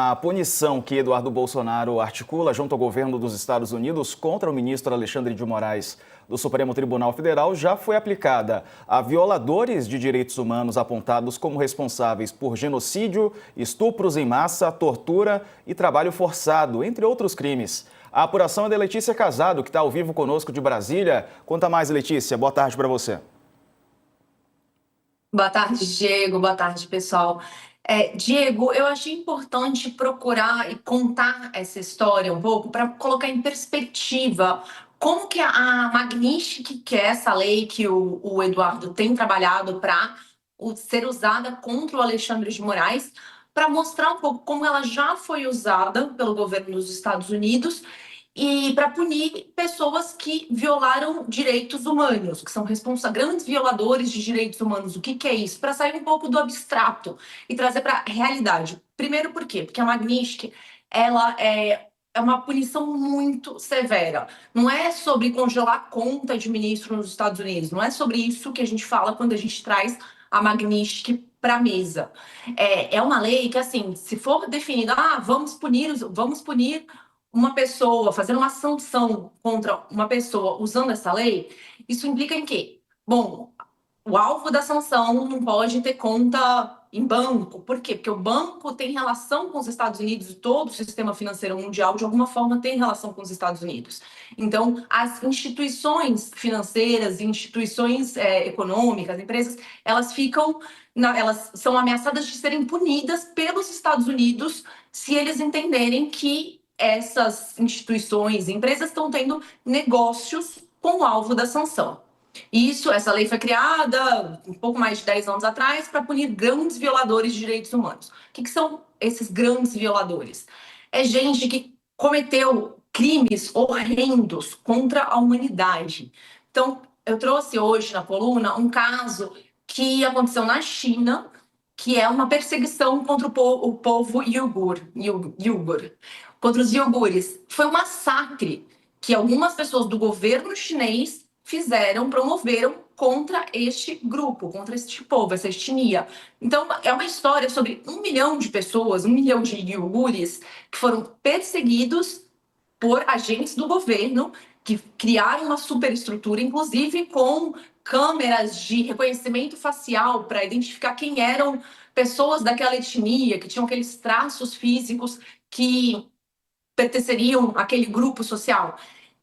A punição que Eduardo Bolsonaro articula junto ao governo dos Estados Unidos contra o ministro Alexandre de Moraes do Supremo Tribunal Federal já foi aplicada a violadores de direitos humanos apontados como responsáveis por genocídio, estupros em massa, tortura e trabalho forçado, entre outros crimes. A apuração é da Letícia Casado, que está ao vivo conosco de Brasília. Conta mais, Letícia. Boa tarde para você. Boa tarde, Diego. Boa tarde, pessoal. Diego, eu achei importante procurar e contar essa história um pouco para colocar em perspectiva como que a Magnitsky, que é essa lei que o Eduardo tem trabalhado para ser usada contra o Alexandre de Moraes, para mostrar um pouco como ela já foi usada pelo governo dos Estados Unidos e para punir pessoas que violaram direitos humanos, que são grandes violadores de direitos humanos. O que é isso? Para sair um pouco do abstrato e trazer para a realidade. Primeiro, por quê? Porque a Magnitsky, ela é uma punição muito severa. Não é sobre congelar a conta de ministro nos Estados Unidos. Não é sobre isso que a gente fala quando a gente traz a Magnitsky para a mesa. É uma lei que, assim, se for definida, vamos punir uma pessoa, fazer uma sanção contra uma pessoa usando essa lei, isso implica em quê? Bom, o alvo da sanção não pode ter conta em banco. Por quê? Porque o banco tem relação com os Estados Unidos e todo o sistema financeiro mundial, de alguma forma, tem relação com os Estados Unidos. Então, as instituições financeiras, instituições econômicas, empresas, elas elas são ameaçadas de serem punidas pelos Estados Unidos se eles entenderem que essas instituições, empresas estão tendo negócios com o alvo da sanção. Essa lei foi criada um pouco mais de 10 anos atrás para punir grandes violadores de direitos humanos. O que são esses grandes violadores? É gente que cometeu crimes horrendos contra a humanidade. Então, eu trouxe hoje na coluna um caso que aconteceu na China, que é uma perseguição contra o povo iugur, contra os iogures. Foi um massacre que algumas pessoas do governo chinês promoveram contra este grupo, contra este povo, essa etnia. Então, é uma história sobre 1 milhão de pessoas, 1 milhão de iogures que foram perseguidos por agentes do governo que criaram uma superestrutura, inclusive com câmeras de reconhecimento facial para identificar quem eram pessoas daquela etnia, que tinham aqueles traços físicos que pertenceriam àquele grupo social.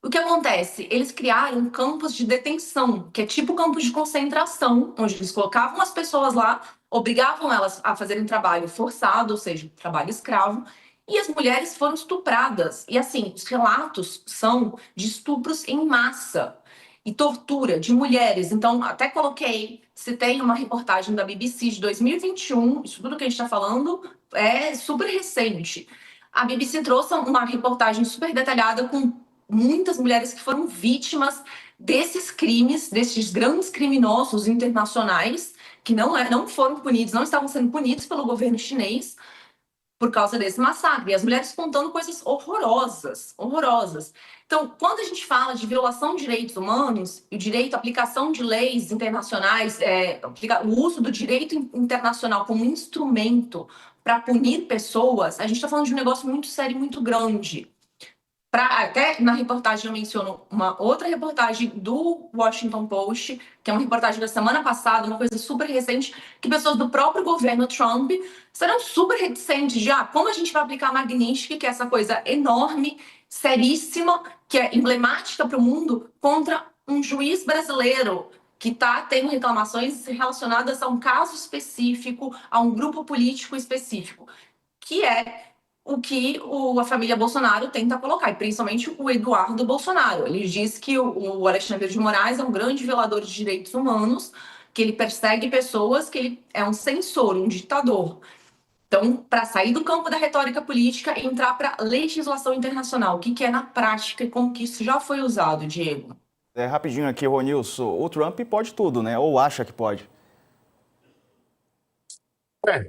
O que acontece? Eles criaram campos de detenção, que é tipo campos de concentração, onde eles colocavam as pessoas lá, obrigavam elas a fazerem trabalho forçado, ou seja, trabalho escravo, e as mulheres foram estupradas. E assim, os relatos são de estupros em massa e tortura de mulheres. Então, até se tem uma reportagem da BBC de 2021, isso tudo que a gente está falando é super recente. A BBC trouxe uma reportagem super detalhada com muitas mulheres que foram vítimas desses crimes, desses grandes criminosos internacionais, que não foram punidos, não estavam sendo punidos pelo governo chinês por causa desse massacre. E as mulheres contando coisas horrorosas, horrorosas. Então, quando a gente fala de violação de direitos humanos, o direito, a aplicação de leis internacionais, o uso do direito internacional como instrumento para punir pessoas, a gente está falando de um negócio muito sério e muito grande. Até na reportagem eu menciono uma outra reportagem do Washington Post, que é uma reportagem da semana passada, uma coisa super recente, que pessoas do próprio governo Trump serão super reticentes de como a gente vai aplicar a Magnitsky, que é essa coisa enorme, seríssima, que é emblemática para o mundo, contra um juiz brasileiro que está tendo reclamações relacionadas a um caso específico, a um grupo político específico, que é o que a família Bolsonaro tenta colocar, e principalmente o Eduardo Bolsonaro. Ele diz que o Alexandre de Moraes é um grande violador de direitos humanos, que ele persegue pessoas, que ele é um censor, um ditador. Então, para sair do campo da retórica política e entrar para a legislação internacional, o que é na prática e como que isso já foi usado, Diego? Rapidinho aqui, Ronilson. O Trump pode tudo, né? Ou acha que pode.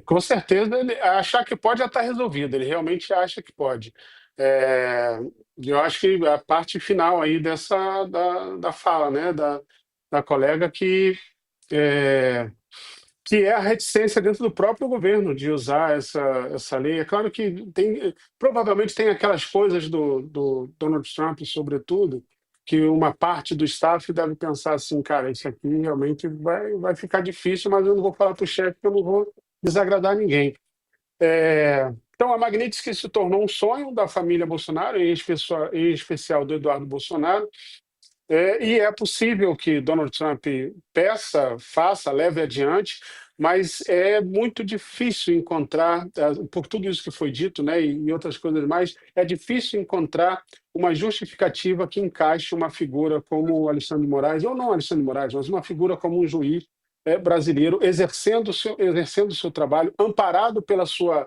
Com certeza ele achar que pode já está resolvido, ele realmente acha que pode. É, eu acho que a parte final aí da fala, né, da colega é, que é a reticência dentro do próprio governo de usar essa lei. É claro que provavelmente tem aquelas coisas do Donald Trump, sobretudo, que uma parte do staff deve pensar assim, cara, isso aqui realmente vai ficar difícil, mas eu não vou falar para o chefe, porque eu não vou desagradar ninguém. Então, a Magnitsky se tornou um sonho da família Bolsonaro, em especial do Eduardo Bolsonaro, e é possível que Donald Trump peça, faça, leve adiante, mas é muito difícil encontrar, por tudo isso que foi dito, né, e outras coisas mais, é difícil encontrar uma justificativa que encaixe uma figura como o Alexandre de Moraes, ou não Alexandre de Moraes, mas uma figura como um juiz brasileiro exercendo o seu trabalho, amparado pela sua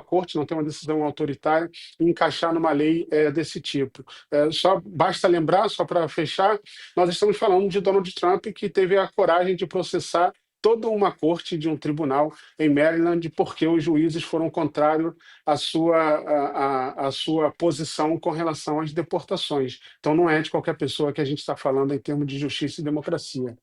corte, não tem uma decisão autoritária, e encaixar numa lei desse tipo. Só basta lembrar, só para fechar, nós estamos falando de Donald Trump, que teve a coragem de processar toda uma corte de um tribunal em Maryland, porque os juízes foram contrários à sua posição com relação às deportações. Então, não é de qualquer pessoa que a gente está falando em termos de justiça e democracia.